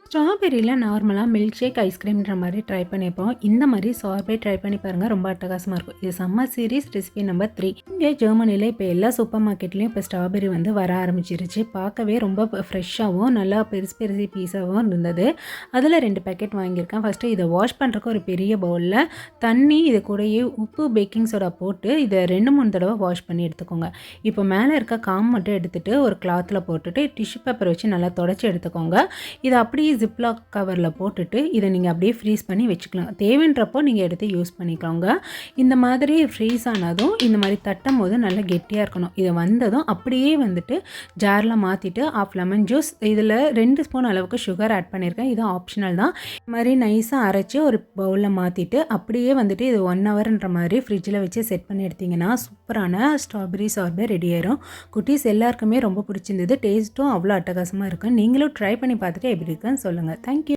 ஸ்ட்ராபெர்ரியில் நார்மலாக milk shake ஐஸ்கிரீம்ன்ற மாதிரி try பண்ணிப்போம். இந்த மாதிரி சார்பேட் ட்ரை பண்ணி பாருங்கள், ரொம்ப அட்டகாசமாக இருக்கும். இது சம்மர் சீரீஸ் ரெசிபி நம்பர் 3. இங்கே ஜெர்மனியில் இப்போ எல்லா சூப்பர் மார்க்கெட்லேயும் இப்போ ஸ்ட்ராபெர்ரி வந்து வர ஆரம்பிச்சிருச்சு. பார்க்கவே ரொம்ப ஃப்ரெஷ்ஷாகவும் நல்லா பெருசு பெருசு பீஸாகவும் இருந்தது. அதில் 2 பேக்கெட் வாங்கியிருக்கேன். ஃபஸ்ட்டு இதை வாஷ் பண்ணுறக்கு ஒரு பெரிய பவுலில் தண்ணி, இது கூடயே உப்பு, பேக்கிங் சோடா போட்டு இதை 2-3 தடவை வாஷ் பண்ணி எடுத்துக்கோங்க. இப்போ மேலே இருக்க காம் மட்டும் எடுத்துகிட்டு ஒரு கிளாத்தில் போட்டுட்டு டிஷ்யூ பேப்பர் வச்சு நல்லா தொடச்சி எடுத்துக்கோங்க. இதை அப்படியே ஜிப்லாக் கவரில் போட்டுட்டு இதை நீங்கள் அப்படியே ஃப்ரீஸ் பண்ணி வச்சுக்கலாம். தேவைன்றப்போ நீங்கள் எடுத்து யூஸ் பண்ணிக்கோங்க. இந்த மாதிரி ஃப்ரீஸ் ஆனதும் இந்த மாதிரி தட்டும் போது நல்லா கெட்டியாக இருக்கணும். இதை வந்ததும் அப்படியே வந்துட்டு ஜாரில் மாற்றிட்டு ஆஃப் லெமன் ஜூஸ், இதில் 2 ஸ்பூன் அளவுக்கு சுகர் ஆட் பண்ணியிருக்கேன். இது ஆப்ஷனல் தான். இது மாதிரி நைஸாக அரைச்சி ஒரு பவுலில் மாற்றிட்டு அப்படியே வந்துட்டு இது 1 ஹவர்ன்ற மாதிரி ஃப்ரிட்ஜில் வச்சு செட் பண்ணி எடுத்திங்கன்னா சூப்பரான ஸ்ட்ராபெர்ரி சார்பேட் ரெடி ஆயிரும். குட்டீஸ் எல்லாருக்குமே ரொம்ப பிடிச்சிருந்தது. டேஸ்ட்டும் அவ்வளோ அட்டகாசமாக இருக்கும். நீங்களும் ட்ரை பண்ணி பார்த்துட்டு எப்படி இருக்குன்னு சொல்லுங்கள். தேங்க்யூ.